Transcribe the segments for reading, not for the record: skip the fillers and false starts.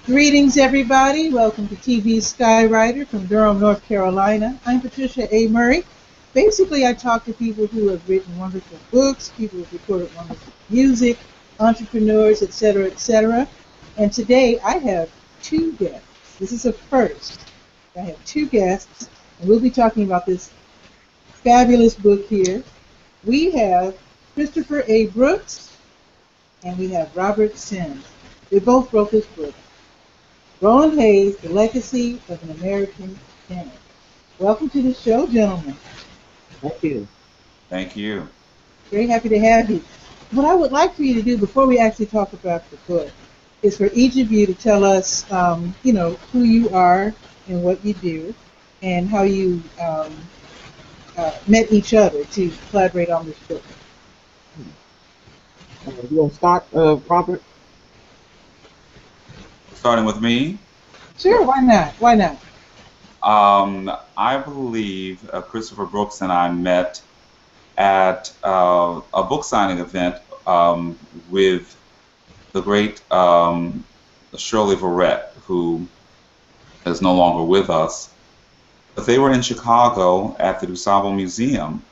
Greetings, everybody. Welcome to TV Skywriter from Durham, North Carolina. I'm Patricia A. Murray. Basically, I talk to people who have written wonderful books, people who have recorded wonderful music, entrepreneurs, etc., etc. And today I have two guests. This is a first. I have two guests, and we'll be talking about this fabulous book here. We have Christopher A. Brooks, and we have Robert Sims. They both wrote this book. Roland Hayes, The Legacy of an American Tenor. Welcome to the show, gentlemen. Thank you. Thank you. Very happy to have you. What I would like for you to do before we actually talk about the book is for each of you to tell us, who you are and what you do and how you met each other to collaborate on this book. You want to start, Robert? Starting with me. Sure, why not? Why not? I believe Christopher Brooks and I met at a book signing event with the great Shirley Verrett, who is no longer with us. But they were in Chicago at the DuSable Museum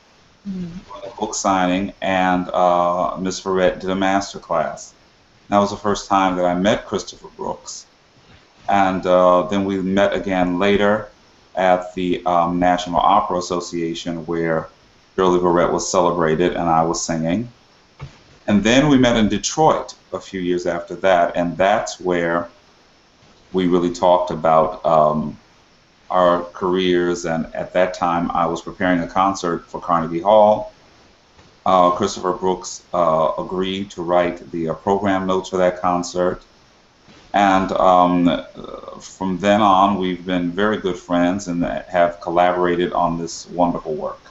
for a book signing, and Miss Verrett did a master class. That was the first time that I met Christopher Brooks. And then we met again later at the National Opera Association, where Shirley Verrett was celebrated and I was singing. And then we met in Detroit a few years after that, and that's where we really talked about our careers. And at that time, I was preparing a concert for Carnegie Hall. Christopher Brooks agreed to write the program notes for that concert. And from then on, we've been very good friends and have collaborated on this wonderful work.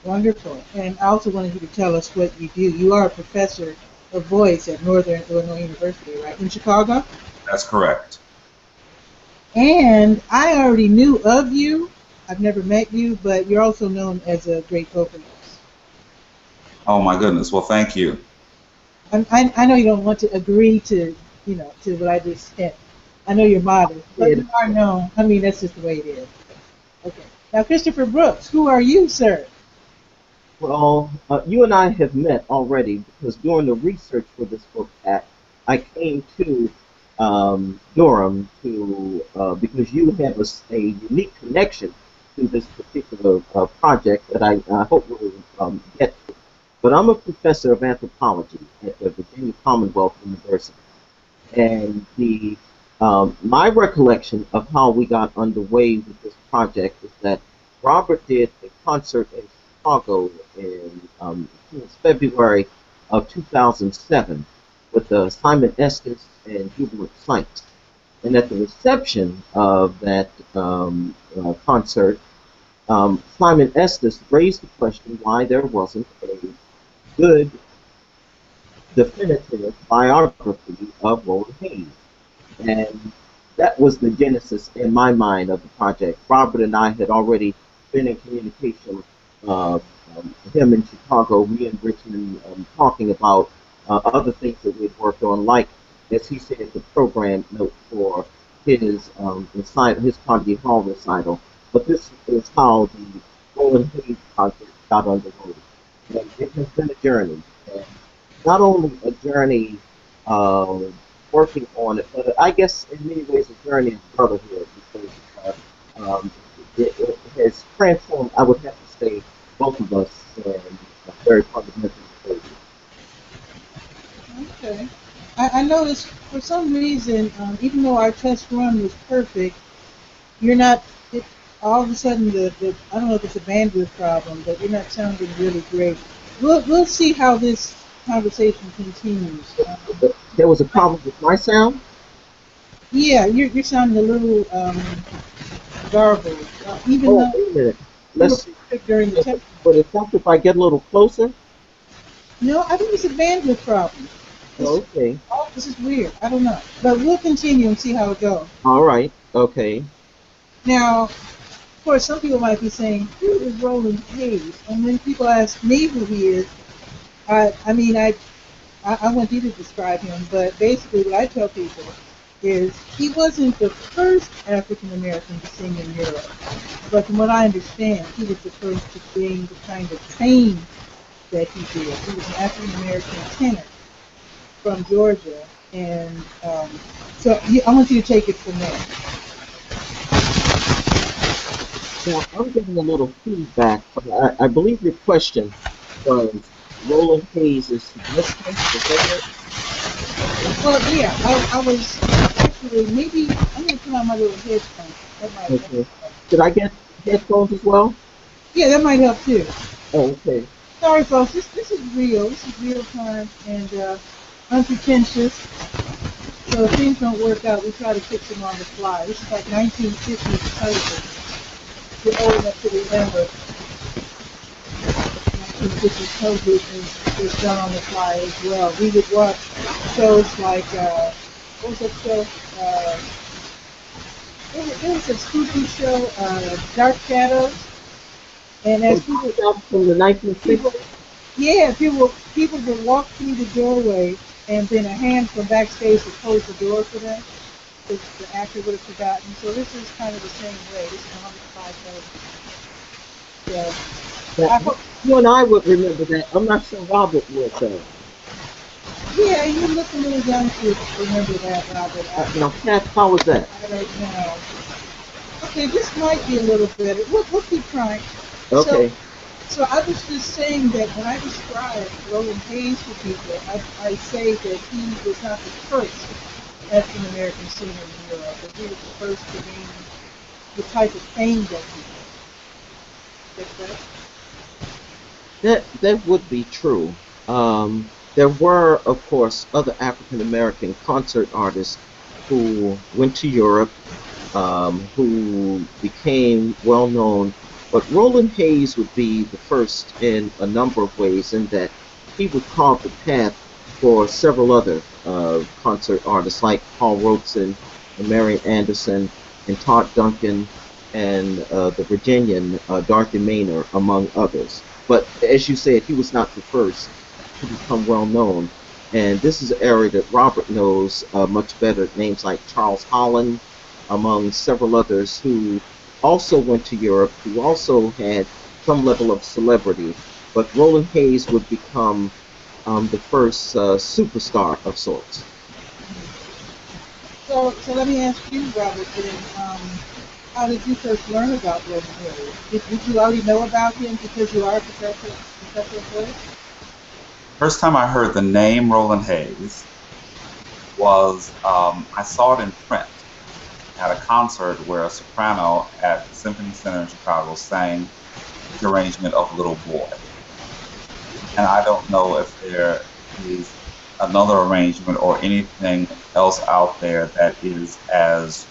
Wonderful. And I also wanted you to tell us what you do. You are a professor of voice at Northern Illinois University, right, in Chicago? That's correct. And I already knew of you. I've never met you, but you're also known as a great vocalist. Oh my goodness. Well, thank you. I know you don't want to agree to, to what I just said. I know you're modest, but you are known. I mean, that's just the way it is. Okay. Now, Christopher Brooks, who are you, sir? Well, you and I have met already because during the research for this book, I came to Durham because you have a unique connection to this particular project that I hope we'll get to. But I'm a professor of anthropology at the Virginia Commonwealth University, and my recollection of how we got underway with this project is that Robert did a concert in Chicago in February of 2007 with Simon Estes and Hubert Sykes. And at the reception of that concert, Simon Estes raised the question why there wasn't a good definitive biography of Roland Hayes. And that was the genesis in my mind of the project. Robert and I had already been in communication, him in Chicago, me in Richmond, talking about other things that we'd worked on, like, as he said, the program note for his Carnegie Hall recital. But this is how the Roland Hayes project got underway. And it has been a journey. And not only a journey working on it, but I guess in many ways a journey of brotherhood, because it has transformed, I would have to say, both of us in a very fundamental ways. Okay. I noticed for some reason, even though our test run was perfect, you're not, all of a sudden, I don't know if it's a bandwidth problem, but you're not sounding really great. We'll see how this conversation continues. There was a problem with my sound? Yeah, you're sounding a little garbled. Even though Wait a minute. Let's during the test. But if I get a little closer? No, I think it's a bandwidth problem. Okay. Oh, this is weird. I don't know. But we'll continue and see how it goes. All right. Okay. Now, of course, some people might be saying, who is Roland Hayes? And when people ask me who he is, I want you to describe him, but basically what I tell people is he wasn't the first African American to sing in Europe, but from what I understand, he was the first to gain the kind of fame that he did. He was an African American tenor from Georgia, and I want you to take it from there. Now, I'm getting a little feedback. I believe your question was Roland Hayes' significance. Is that Well, yeah, I was actually maybe I'm gonna put on my little headphones. That might it? Okay. Should I get headphones as well? yeah, that might help too. Oh, okay. Sorry, folks. This is real. This is real time and unpretentious. So if things don't work out, we try to fix them on the fly. This is like 1950s television. You're old enough to remember 1950s television is done on the fly as well. We would watch shows like what was that show? There was a spooky show, Dark Shadows, and as people From the 1960s? yeah, people would walk through the doorway, and then a hand from backstage would close the door for them, because the actor would have forgotten. So this is kind of the same way. This is 105 television. So I hope, You and I would remember that. I'm not sure Robert would, though. yeah, you look a little young to remember that, Robert. Now, Pat, how was that? Right now. Okay, this might be a little better. We'll keep trying. Okay. So I was just saying that when I describe Roland Hayes to people, I say that he was not the first African American singer in Europe, but he was the first to gain the type of fame that he did. That's right. That would be true. There were, of course, other African American concert artists who went to Europe, who became well known. But Roland Hayes would be the first in a number of ways, in that he would carve the path for several other concert artists like Paul Robeson and Marian Anderson and Todd Duncan and the Virginian Dorothy Maynard, among others. But as you said, he was not the first to become well known. And this is an area that Robert knows much better. Names like Charles Holland, among several others who also went to Europe, who also had some level of celebrity. But Roland Hayes would become the first superstar of sorts. So let me ask you, Robert, then, how did you first learn about Roland Hayes? Did you already know about him because you are a professor of voice? First time I heard the name Roland Hayes was I saw it in print at a concert where a soprano at the Symphony Center in Chicago sang the arrangement of Little Boy. And I don't know if there is another arrangement or anything else out there that is as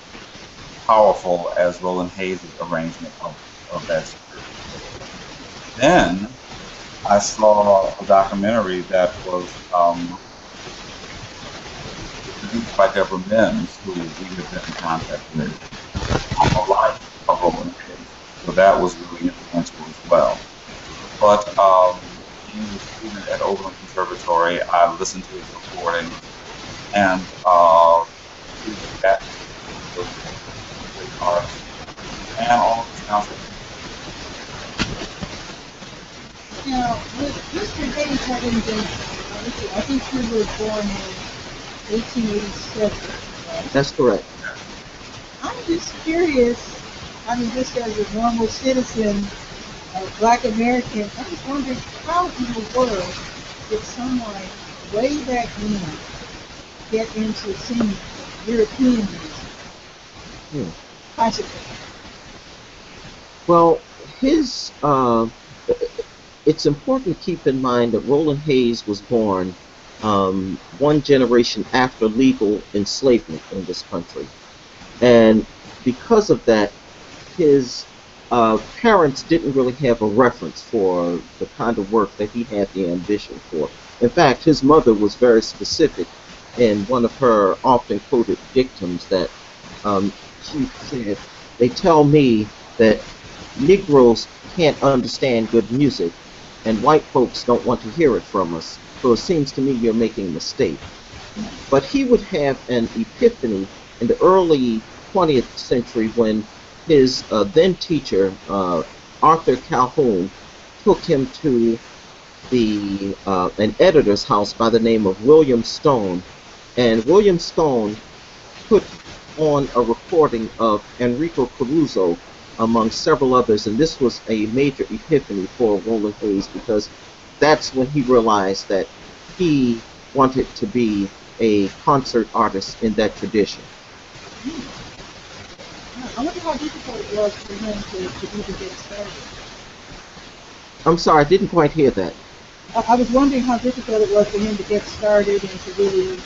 powerful as Roland Hayes' arrangement of that script. Then I saw a documentary that was produced by Deborah Mims, who we have been in contact with on the life of Roland Hayes. So that was really influential as well. But being a student at Oberlin Conservatory, I listened to his recording, and that was great art, and all of his concert. Now, Mr. Hayes having been, I think he was born in 1887, right? That's correct. I'm just curious, I mean, just as a normal citizen, Black American, I just wondered how in the world did someone way back when get into singing European music? Classical. Well, his it's important to keep in mind that Roland Hayes was born one generation after legal enslavement in this country. And because of that, his parents didn't really have a reference for the kind of work that he had the ambition for. In fact, his mother was very specific in one of her often quoted dictums that she said, "They tell me that Negroes can't understand good music, and white folks don't want to hear it from us, so it seems to me you're making a mistake." But he would have an epiphany in the early 20th century when his then teacher, Arthur Calhoun, took him to the an editor's house by the name of William Stone, and William Stone put on a recording of Enrico Caruso among several others, and this was a major epiphany for Roland Hayes because that's when he realized that he wanted to be a concert artist in that tradition. I wonder how difficult it was for him to even get started. I'm sorry, I didn't quite hear that. I was wondering how difficult it was for him to get started and to really,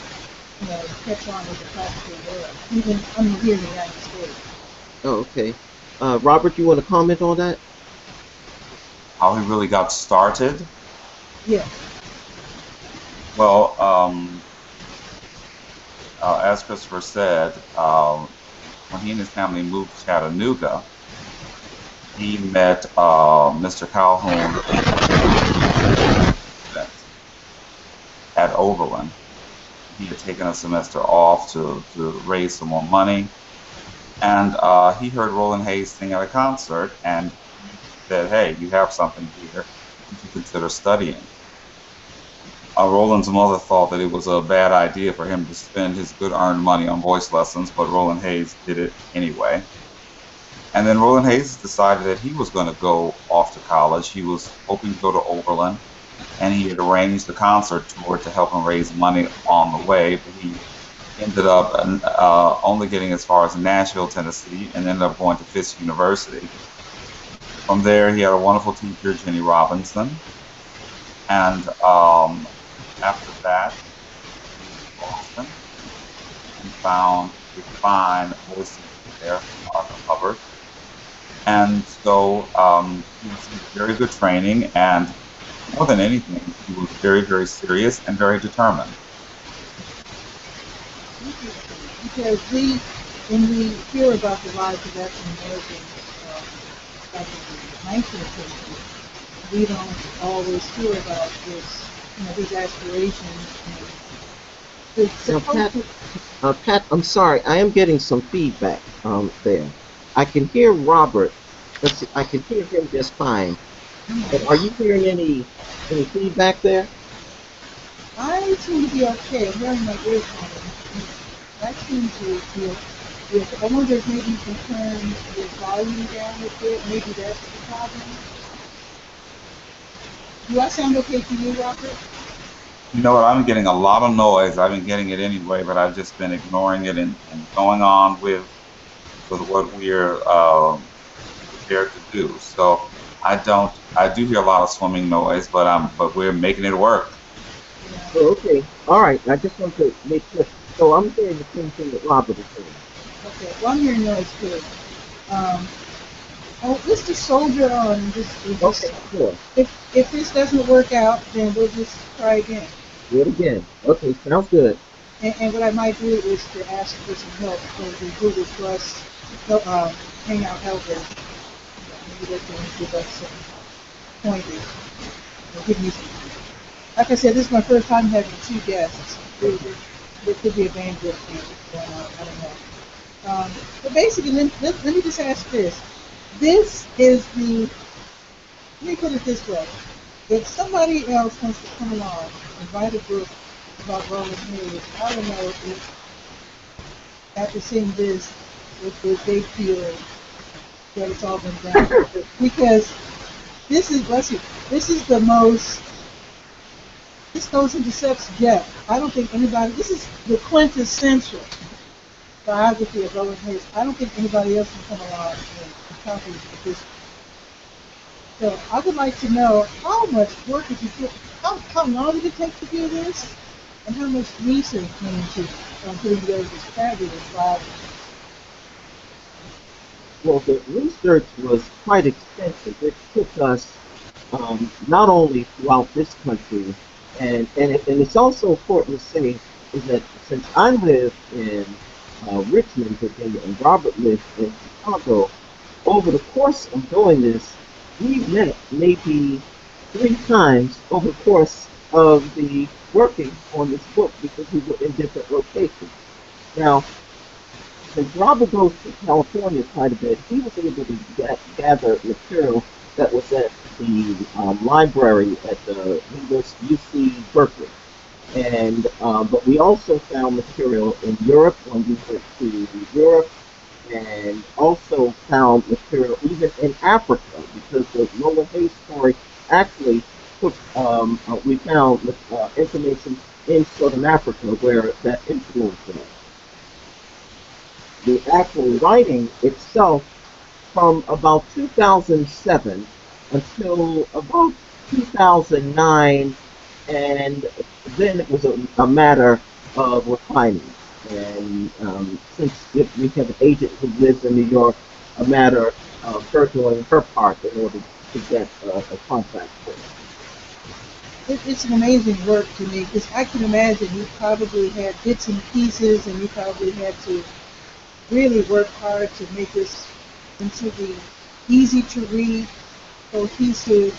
catch on with the classical world, even here in the United States. Oh, okay. Robert, you want to comment on that? How he really got started? Yeah. Well, as Christopher said, when he and his family moved to Chattanooga, he met Mr. Calhoun at Oberlin. He had taken a semester off to raise some more money, and he heard Roland Hayes sing at a concert, and he said, "Hey, you have something here. You should consider studying." Roland's mother thought that it was a bad idea for him to spend his good earned money on voice lessons, but Roland Hayes did it anyway. And then Roland Hayes decided that he was going to go off to college. He was hoping to go to Oberlin, and he had arranged the concert tour to help him raise money on the way, but he ended up only getting as far as Nashville, Tennessee, and ended up going to Fisk University. From there, he had a wonderful teacher, Jenny Robinson, and after that, he moved to Boston and found a fine voice teacher there, Arthur Hubbard. And so he received very good training, and more than anything, he was very, very serious and very determined. Because when we hear about the lives of African Americans back in the 19th century, we don't always hear about this, these aspirations. Now, Pat, I'm sorry, I am getting some feedback there. I can hear Robert. Let's see, I can hear him just fine. But are you hearing any feedback there? I seem to be okay. I'm wearing my earphones. I seem to be okay. I wonder if maybe you can turn the volume down a bit. Maybe that's the problem. Do I sound okay to you, Robert? You know what? I've been getting a lot of noise. I've been getting it anyway, but I've just been ignoring it and going on with what we're prepared to do. So I do hear a lot of swimming noise, but we're making it work. Yeah. Oh, okay. All right. I just want to make sure. So I'm hearing the same thing that Robert is saying. Okay. Well, I'm hearing noise too. Let's just soldier on. Okay, sure. If this doesn't work out, then we'll just try again. Do it again. Okay, sounds good. And what I might do is to ask for some help for the Google Plus Hangout helper. Maybe they can give us some pointers. Or give me some. Like I said, this is my first time having two guests. There could be a bandwidth thing going on. I don't know. But basically, let me just ask this. This is let me put it this way. If somebody else wants to come along and write a book about Roland Hayes, I don't know if after seeing this, if they feel that it's all been done. Because this is the most, this goes into such depth. I don't think anybody, this is the quintessential biography of Roland Hayes. I don't think anybody else can come along and copy this. So I would like to know how much work did you put, how long did it take to do this, and how much research went into putting together this fabulous biography. Well, the research was quite extensive. It took us not only throughout this country, and it's also important to say is that since I live in Richmond, Virginia, and Robert lived in Chicago, over the course of doing this, we met maybe 3 times over the course of the working on this book because we were in different locations. Now, since Robert goes to California quite a bit, he was able to gather material that was at the library at the UC Berkeley. And but we also found material in Europe when we went to Europe, and also found material even in Africa because the Roland Hayes story actually took. We found information in Southern Africa where that influence was. The actual writing itself from about 2007 until about 2009, and then it was a matter of refining. And since we have an agent who lives in New York, a matter of her doing her part in order to get a contract for it. It's an amazing work to me because I can imagine you probably had bits and pieces and you probably had to really work hard to make this into the easy to read, cohesive.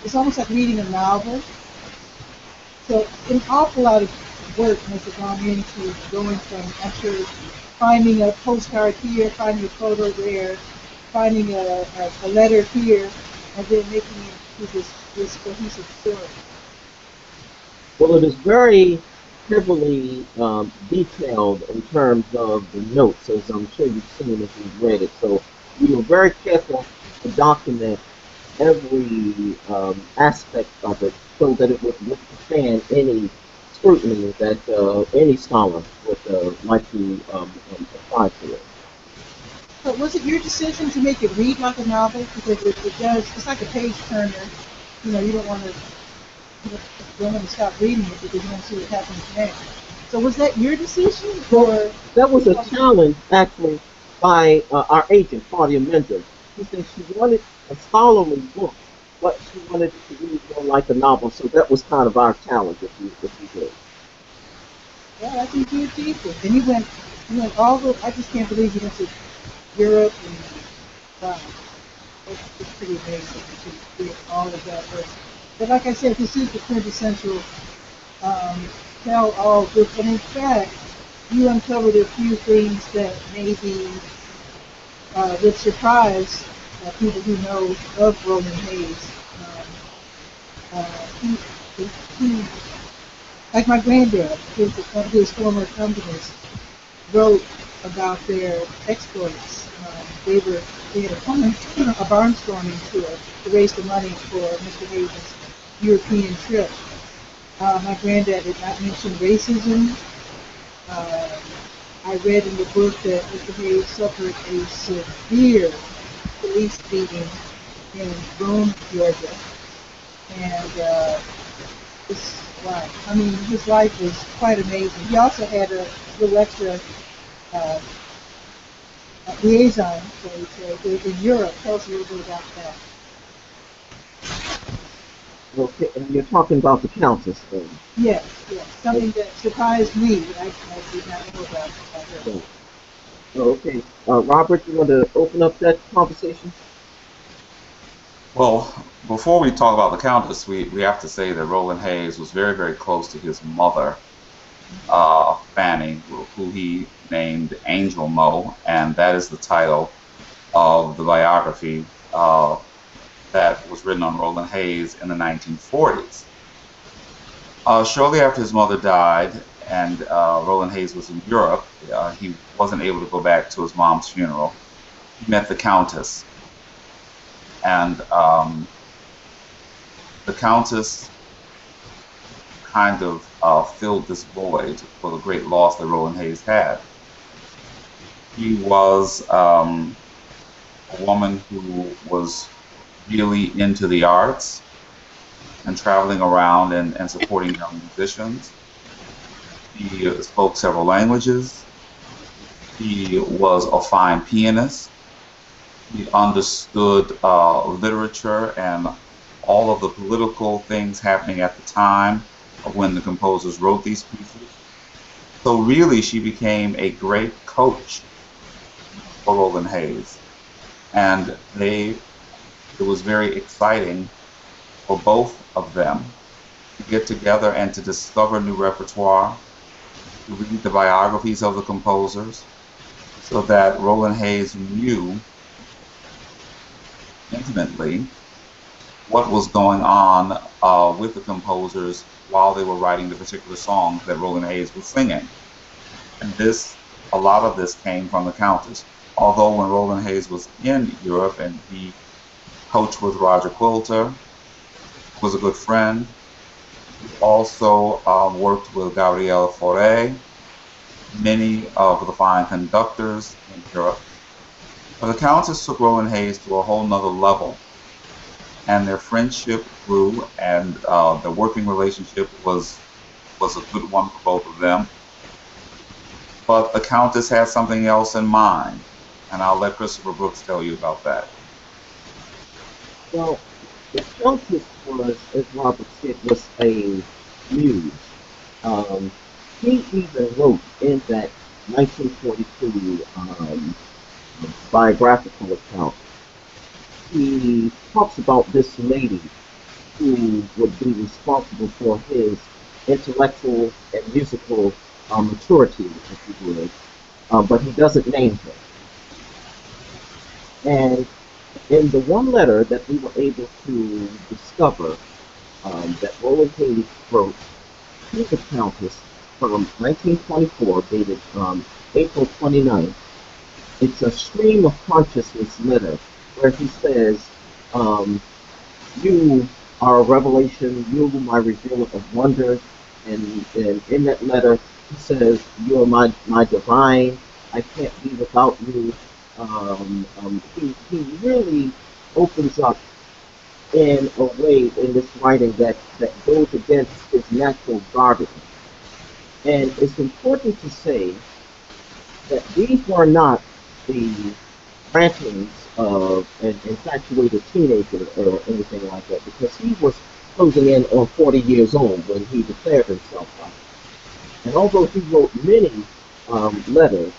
It's almost like reading a novel. So an awful lot of work must have gone into going from, I'm sure, finding a postcard here, finding a photo there, finding a letter here, and then making it into this cohesive story. Well, it is very heavily detailed in terms of the notes, as I'm sure you've seen if you've read it. So we were very careful to document every aspect of it so that it would withstand any scrutiny that any scholar would like to apply to it. But was it your decision to make it read like a novel? Because it does, it's like a page turner. You know, you don't want to stop reading it because you don't see what happens next. So was that your decision, or that was a challenge actually by our agent Claudia Mendes. She said she wanted a scholarly book, but she wanted it to read more like a novel. So that was kind of our challenge, if you did. Well, I think you achieved it. And you went all the. I just can't believe you went to Europe and wow, it's pretty amazing to do all of that work. But like I said, this is the quintessential tell-all book, and in fact, you uncovered a few things that maybe would surprise people who know of Roland Hayes. He, like my granddad, his former accompanist, wrote about their exploits. They had a barnstorming tour to raise the money for Mr. Hayes' European trip. My granddad did not mention racism. I read in the book that Mr. Hayes suffered a severe police beating in Rome, Georgia. And wow, I mean, his life was quite amazing. He also had a little extra liaison, so in Europe. Tell us a little bit about that. Okay, and you're talking about the Countess thing. Yes, yes. Something that surprised me that I did not know about her. Okay. Robert, you want to open up that conversation? Well, before we talk about the Countess, we have to say that Roland Hayes was very, very close to his mother, Fanny, who he named Angel Mo, and that is the title of the biography that was written on Roland Hayes in the 1940s. Shortly after his mother died and Roland Hayes was in Europe, he wasn't able to go back to his mom's funeral. He met the Countess. And the Countess kind of filled this void for the great loss that Roland Hayes had. He was a woman who was really into the arts and traveling around and supporting young musicians. He spoke several languages. He was a fine pianist. He understood literature and all of the political things happening at the time of when the composers wrote these pieces. So really, she became a great coach for Roland Hayes. And it was very exciting for both of them to get together and to discover new repertoire, to read the biographies of the composers, so that Roland Hayes knew intimately what was going on with the composers while they were writing the particular songs that Roland Hayes was singing. And a lot of this came from the Countess. Although when Roland Hayes was in Europe and he coached with Roger Quilter, was a good friend, he also worked with Gabriel Fauré, many of the fine conductors in Europe. But the Countess took Roland Hayes to a whole nother level, and their friendship grew, and the working relationship was a good one for both of them. But the Countess had something else in mind, and I'll let Christopher Brooks tell you about that. Well, the Countess was, as Robert said, was a muse. Um, he even wrote in that 1942 biographical account, he talks about this lady who would be responsible for his intellectual and musical maturity, if you would, but he doesn't name her. And in the one letter that we were able to discover that Roland Hayes wrote to the Countess from 1924, dated April 29th, it's a stream of consciousness letter where he says, you are a revelation, you are my revealer of wonders, and in that letter he says, you are my divine, I can't be without you. He really opens up in a way in this writing that goes against his natural gardening. And it's important to say that these were not the rantings of an infatuated teenager or anything like that, because he was closing in on 40 years old when he declared himself out. And although he wrote many letters,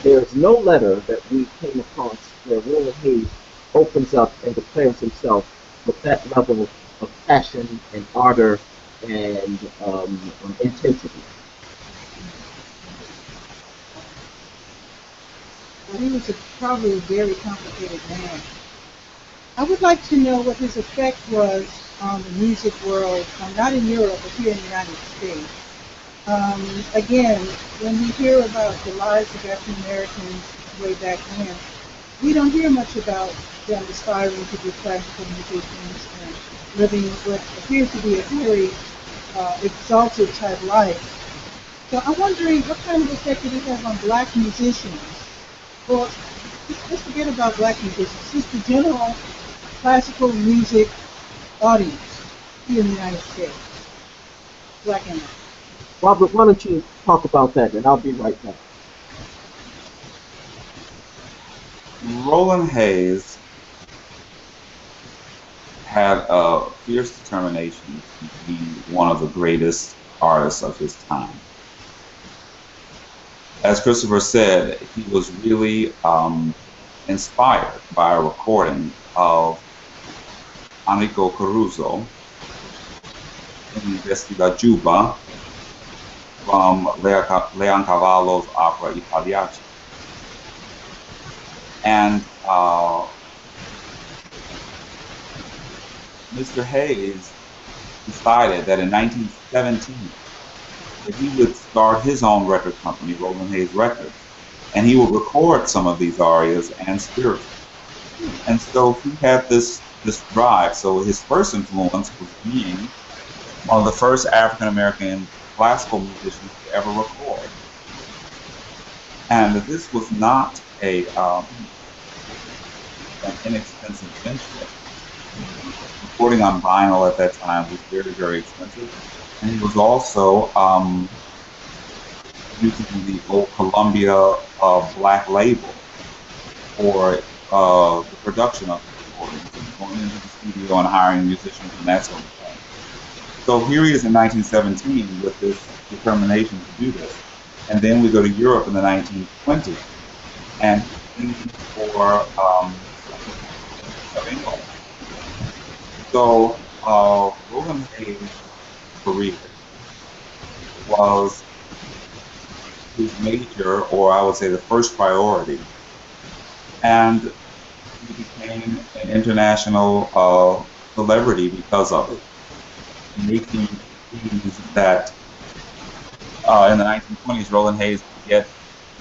there's no letter that we came across where Roland Hayes opens up and declares himself with that level of passion and ardor and intensity. Well, he was probably a very complicated man. I would like to know what his effect was on the music world, not in Europe, but here in the United States. Again, when we hear about the lives of African Americans way back when, we don't hear much about them aspiring to be classical musicians and living what appears to be a very exalted type life. So I'm wondering what kind of effect did it have on black musicians? Well, let's forget about black musicians, just the general classical music audience here in the United States, black and white. Robert, why don't you talk about that, and I'll be right back. Roland Hayes had a fierce determination to be one of the greatest artists of his time. As Christopher said, he was really inspired by a recording of Enrico Caruso in Vestida Juba from Leoncavallo's opera Italiaci. And Mr. Hayes decided that in 1917 that he would start his own record company, Roland Hayes Records, and he would record some of these arias and spirituals. And so he had this drive. So his first influence was being one of the first African American classical musicians to ever record. And this was not an inexpensive venture. Recording on vinyl at that time was very, very expensive. And he was also using the old Columbia black label for the production of the recordings, and going into the studio and hiring musicians and that sort of thing. So here he is in 1917 with this determination to do this. And then we go to Europe in the 1920s, and he's for England. So Roland Hayes' career was his major, or I would say the first priority. And he became an international celebrity because of it. Making fees that in the 1920s, Roland Hayes would get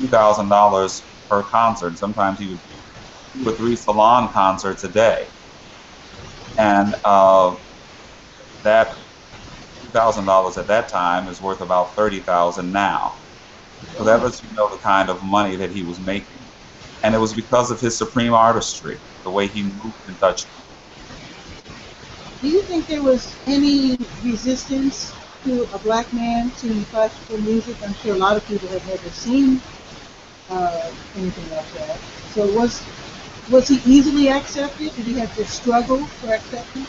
$2,000 per concert. Sometimes he would do 2 or 3 salon concerts a day. And that $2,000 at that time is worth about $30,000 now. So that lets you know the kind of money that he was making. And it was because of his supreme artistry, the way he moved and touched. Do you think there was any resistance to a black man singing classical music? I'm sure a lot of people have never seen anything like that. So was he easily accepted? Did he have to struggle for acceptance?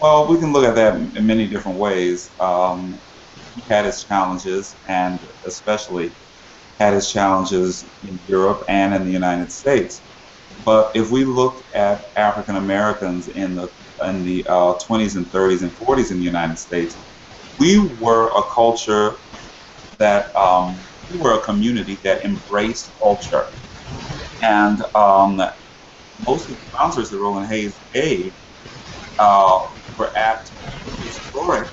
Well, we can look at that in many different ways. He had his challenges, and especially had his challenges in Europe and in the United States. But if we look at African Americans in the 20s and 30s and 40s in the United States, we were a culture that we were a community that embraced culture, and most of the concerts that Roland Hayes gave were at historic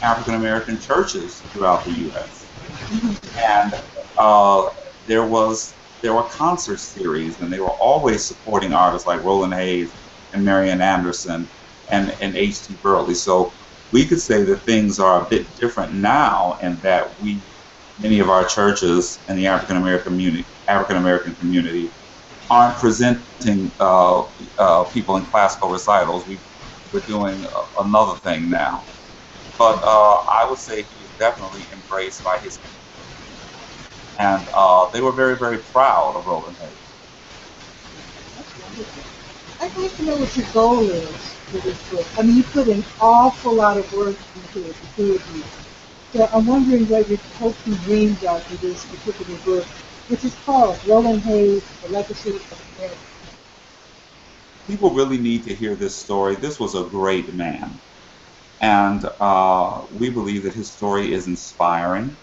African American churches throughout the U.S. And there were concert series, and they were always supporting artists like Roland Hayes and Marian Anderson and H.T. Burley. So we could say that things are a bit different now, and that many of our churches and the African American community aren't presenting people in classical recitals. We're doing another thing now. But I would say he was definitely embraced by his community. And they were very, very proud of Roland Hayes. I'd like to know what your goal is for this book. I mean, you put an awful lot of work into it, the two of you. So I'm wondering what your hopes and dreams are for this particular book, which is called Roland Hayes, The Legacy of America. People really need to hear this story. This was a great man. And we believe that his story is inspiring.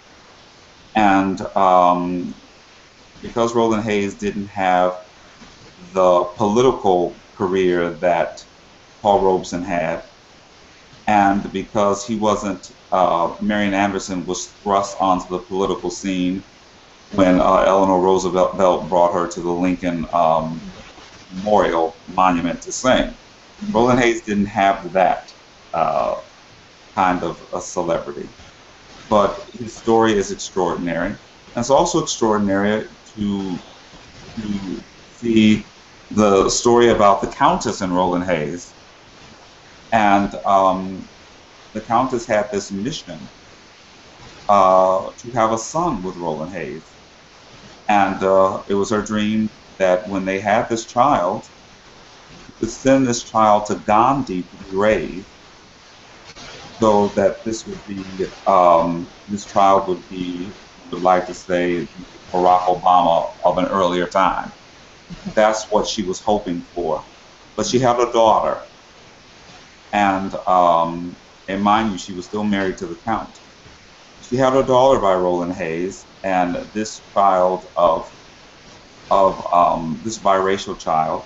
And because Roland Hayes didn't have the political career that Paul Robeson had, and because he wasn't, Marian Anderson was thrust onto the political scene when Eleanor Roosevelt brought her to the Lincoln Memorial Monument to sing. Roland Hayes didn't have that kind of a celebrity. But his story is extraordinary. And it's also extraordinary to see the story about the Countess and Roland Hayes. And the Countess had this mission to have a son with Roland Hayes. And it was her dream that when they had this child, to send this child to Gandhi to be raised, so that this would be, this child would be, would like to say, Barack Obama of an earlier time. That's what she was hoping for. But she had a daughter, and mind you, she was still married to the Count. She had a daughter by Roland Hayes, and this child of this biracial child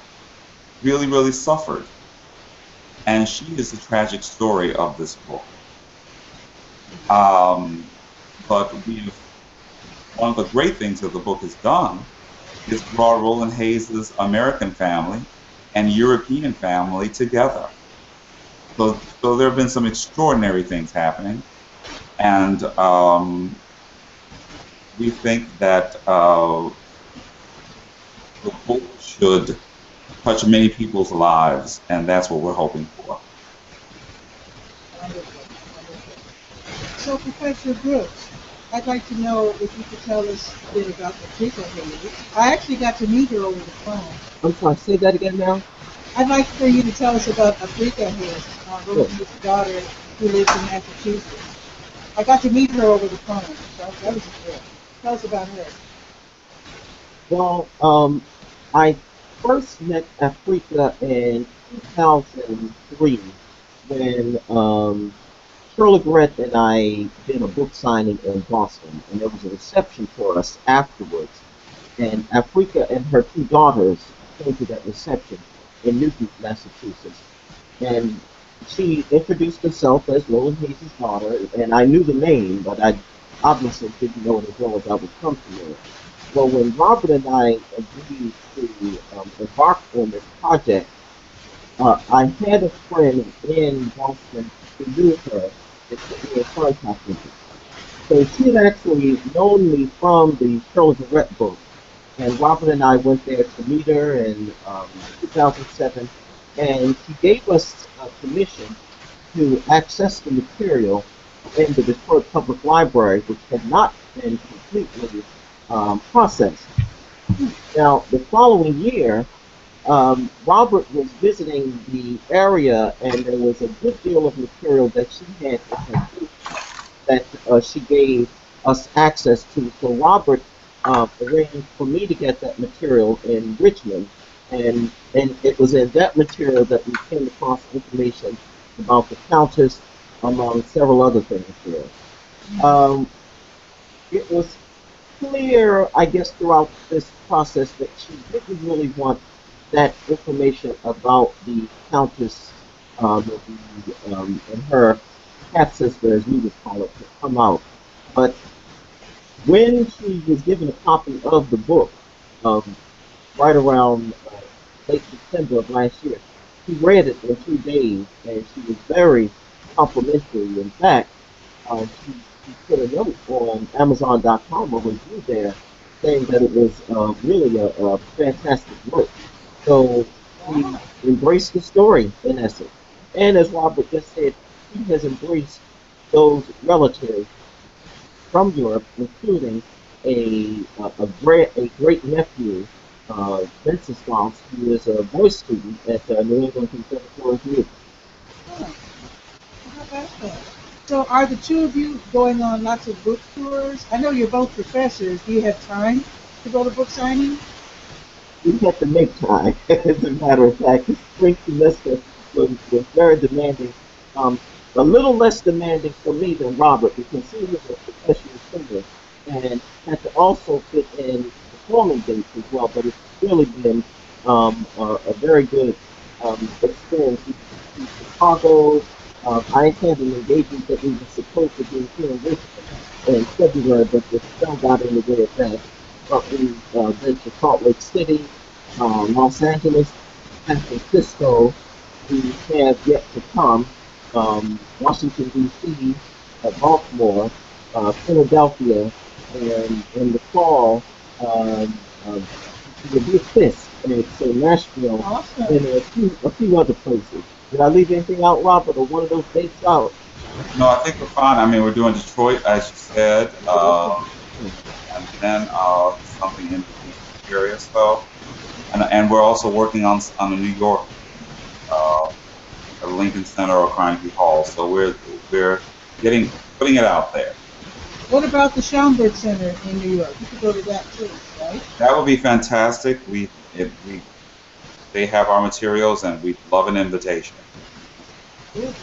really, really suffered. And she is the tragic story of this book. But one of the great things that the book has done is brought Roland Hayes' American family and European family together. So there have been some extraordinary things happening, and we think that the book should touch many people's lives, and that's what we're hoping for. Wonderful, wonderful. So, Professor Brooks, I'd like to know if you could tell us a bit about Patricia Hayes. I actually got to meet her over the phone. I'm sorry, say that again now? I'd like for you to tell us about Africa Hayes, Sure. Roland's daughter who lives in Massachusetts. I got to meet her over the phone, so that was good. Tell us about her. Well, I first met Africa in 2003 when Shirley Grant and I did a book signing in Boston, and there was a reception for us afterwards. And Afrika and her two daughters came to that reception in Newton, Massachusetts. And she introduced herself as Roland Hayes' daughter, and I knew the name, but I obviously didn't know it as well as I would come to know it. Well, when Robert and I agreed to embark on this project, I had a friend in Boston who knew her and put me in contact with her. So she had actually known me from the Shirley Barrett book, and Robert and I went there to meet her in 2007, and she gave us permission to access the material in the Detroit Public Library, which had not been completely processed. Now, the following year, Robert was visiting the area, and there was a good deal of material that she had in her group that she gave us access to. So Robert arranged for me to get that material in Richmond, and it was in that material that we came across information about the Countess, among several other things there. Um, it was clear, I guess, throughout this process that she didn't really want that information about the Countess and her half sister, as we would call it, to come out. But when she was given a copy of the book, um, right around late September of last year, she read it in 2 days, and she was very complimentary. In fact, she put a note on Amazon.com, a review there, saying that it was really a fantastic work. So she Wow. embraced the story in essence. And as Robert just said, she has embraced those relatives from Europe, including a great nephew, Wenceslaus, who is a voice student at New England Conservatory of Music. Huh. How about that? So are the two of you going on lots of book tours? I know you're both professors. Do you have time to go to book signing? We had to make time. As a matter of fact, the spring semester was very demanding. Um, a little less demanding for me than Robert because he was a professional singer and had to also fit in performing dates as well. But it's really been a very good experience. We went to Chicago. I had an engagement that we were supposed to do here in Richmond in February, but the snow got in the way of that. But we've been to Salt Lake City, Los Angeles, San Francisco. We have yet to come Washington, D.C., Baltimore, Philadelphia, and in the fall, the Big Fist, and so Nashville, Awesome. and a few other places. Did I leave anything out, Robert, or one of those dates out? No, I think we're fine. I mean, we're doing Detroit, as you said, Okay. and then something in the DC area. So, and we're also working on the New York, uh, Lincoln Center or Carnegie Hall. So we're getting putting it out there. What about the Schaumburg Center in New York? You could go to that too, right? That would be fantastic. We they have our materials, and we'd love an invitation. Good.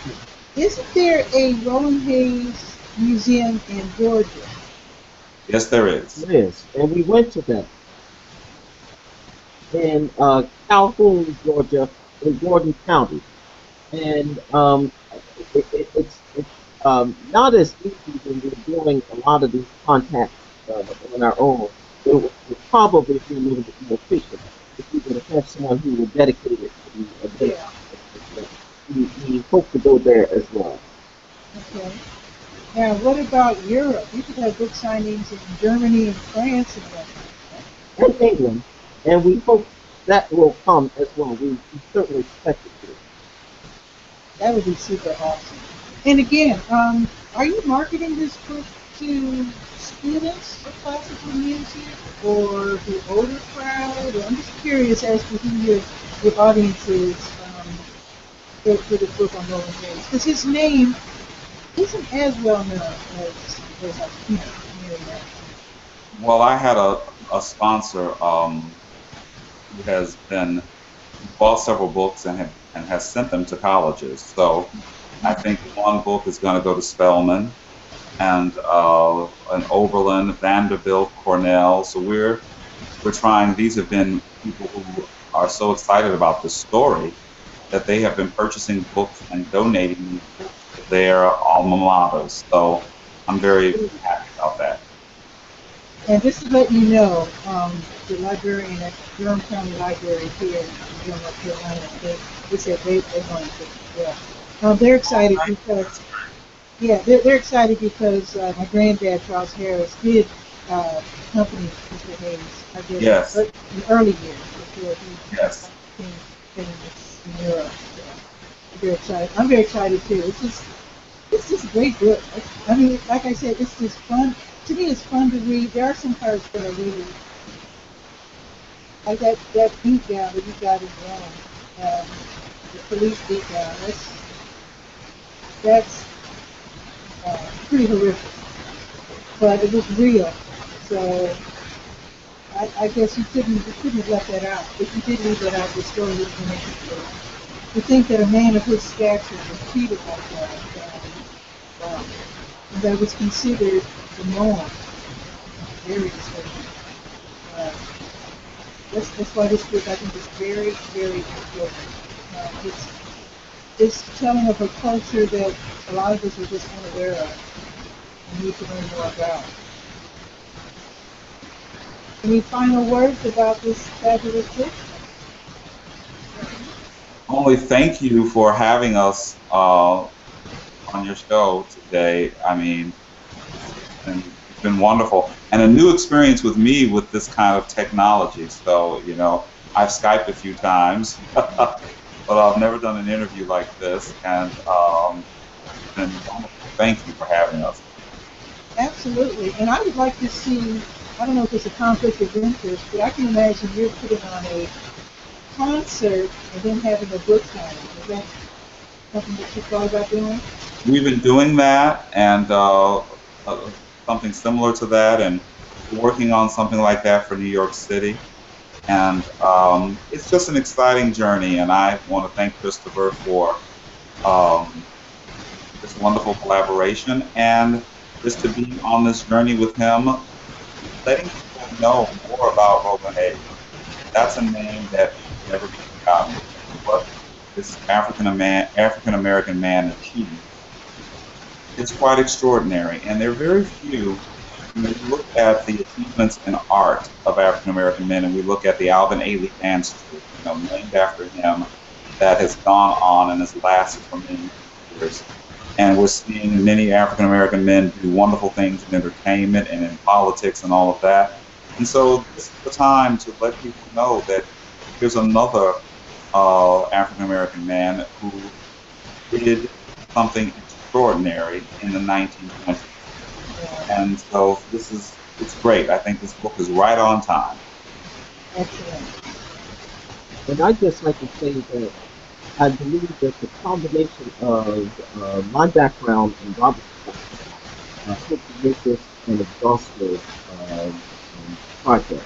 Isn't there a Roland Hayes Museum in Georgia? Yes, there is. It is, and we went to that in Calhoun, Georgia, in Gordon County. And it's not as easy when we're doing a lot of these contacts on our own. It would probably be a little bit more efficient if we would have someone who was dedicated to the event. Yeah. We hope to go there as well. Okay. Now, what about Europe? You could have book signings in Germany and France and that kind of stuff. And England, and we hope that will come as well. We certainly expect it to. That would be super awesome. And again, are you marketing this book to students of classical music or the older crowd? Or I'm just curious as to who your audience is for the book on Roland Hayes. Because his name isn't as well known as I hearing that. Well, I had a sponsor who has been who bought several books and has sent them to colleges. So I think one book is going to go to Spelman and an Oberlin, Vanderbilt, Cornell. So we're trying. These have been people who are so excited about this story that they have been purchasing books and donating these books to their alma maters. So I'm very happy about that. And just to let you know, the librarian at Durham County Library here in Durham, North Carolina, they said they wanted to, yeah. They're excited because, yeah, they're excited because my granddad, Charles Harris, did accompany Mr. Hayes, I guess, Yes. in the early years before he Yes. became famous in Europe. So they're excited. I'm very excited too. It's just a great book. I mean, like I said, it's just fun. To me, it's fun to read. There are some parts that are really like that beat down that you got in Rome, the police beat down. That's pretty horrific, but it was real. So I guess you couldn't have left that out. If you did leave that out, the story would have been interesting. To think that a man of his stature was treated like that, and that was considered the norm. Very disturbing. Uh, that's why this book I think is very, very important. It's telling of a culture that a lot of us are just unaware of and need to learn more about. Any final words about this fabulous book? Only thank you for having us on your show today. I mean, it's been wonderful and a new experience with me with this kind of technology. So, I've Skyped a few times, but I've never done an interview like this, and it's been wonderful. Thank you for having us. Absolutely. And I would like to see, I don't know if it's a conflict of interest, but I can imagine you're putting on a concert and then having a book signing. Is that something that you thought about doing? We've been doing that and something similar to that, and working on something like that for New York City. And it's just an exciting journey, and I want to thank Christopher for um, this wonderful collaboration and just to be on this journey with him, letting people know more about Roland Hayes. That's a name that should never be forgotten. What this African American man achieved is quite extraordinary, and there are very few. When we look at the achievements in art of African American men, and we look at the Alvin Ailey dance troupe, named after him, that has gone on and has lasted for many years. And we're seeing many African American men do wonderful things in entertainment and in politics and all of that. And so this is the time to let people know that here's another African American man who did something extraordinary in the 1920s. Yeah. And so it's great. I think this book is right on time. Excellent. And I'd just like to say that I believe that the combination of my background and Robert's background helped to make this an exhaustive project.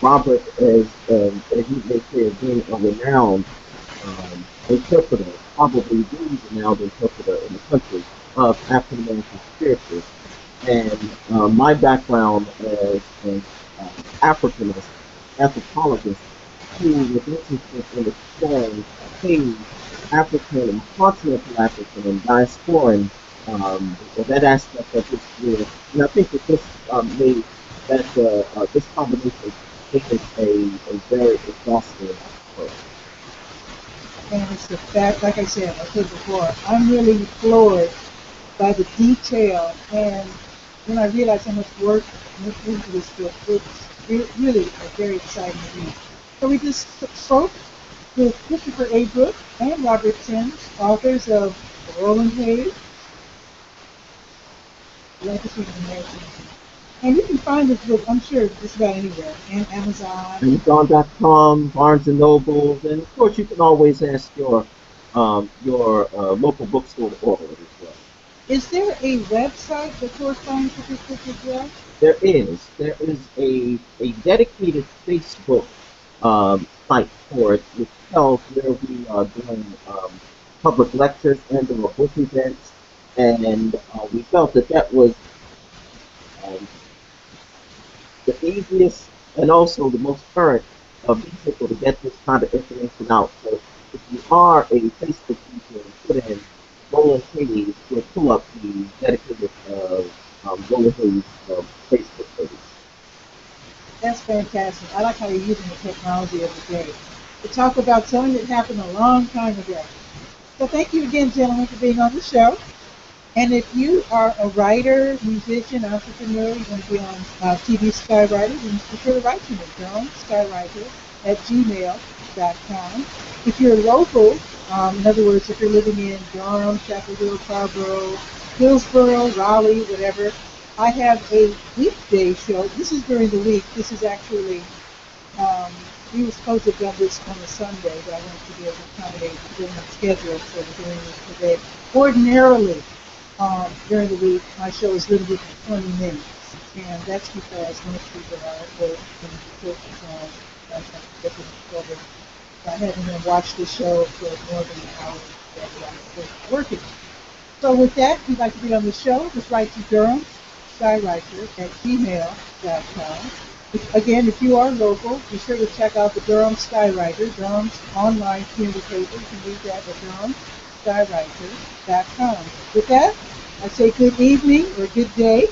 Robert, as you may say, is being a renowned interpreter, probably the renowned interpreter in the country of African American scriptures. And my background as an Africanist, anthropologist, who was interested in exploring things African and continental African and diasporan, that aspect of history. And I think that made this combination made it a very exhaustive book. And it's the fact, like I said, I said before, I'm really floored by the detail. And when I realized how much work went into this book, it's really a very exciting read. So we just spoke with Christopher A. Brooks and Robert Sims, authors of Roland Hayes, Legacy of American. And you can find this book, I'm sure, just about anywhere, and Amazon. Amazon.com, Barnes and Nobles, and of course you can always ask your local bookstore to order it as well. Is there a website that corresponds with this book as well? There is a dedicated Facebook site for it, which tells where we are doing public lectures and or book events, and we felt that that was um, the easiest and also the most current vehicle to get this kind of information out. So if you are a Facebook user, put in Roland Hayes, you'll pull up the dedicated Roland Hayes Facebook page. That's fantastic. I like how you're using the technology of the day to talk about something that happened a long time ago. So thank you again, gentlemen, for being on the show. And if you are a writer, musician, entrepreneur, you want to be on TV Skywriter, then be sure to write to me, skywriter@gmail.com. If you're local, in other words, if you're living in Durham, Chapel Hill, Tarboro, Hillsboro, Raleigh, whatever, I have a weekday show. This is during the week. This is actually, we were supposed to have done this on a Sunday, but I wanted to be able to accommodate during my schedule, so we're doing this today. Ordinarily, during the week, my show is limited to 20 minutes, and that's because most people are at work and focus on trying to get them together. I haven't even watched the show for more than an hour that I'm working. So with that, if you'd like to be on the show, just write to Durham Skywriter@gmail.com. Again, if you are local, be sure to check out the Durham Skywriter, Durham's online community paper. You can read that at durhamskywriter.com. With that, I say good evening or good day,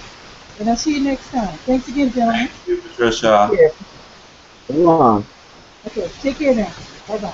and I'll see you next time. Thanks again, gentlemen. Thank you, Patricia. Yeah. So long. Okay, take care now. Bye-bye.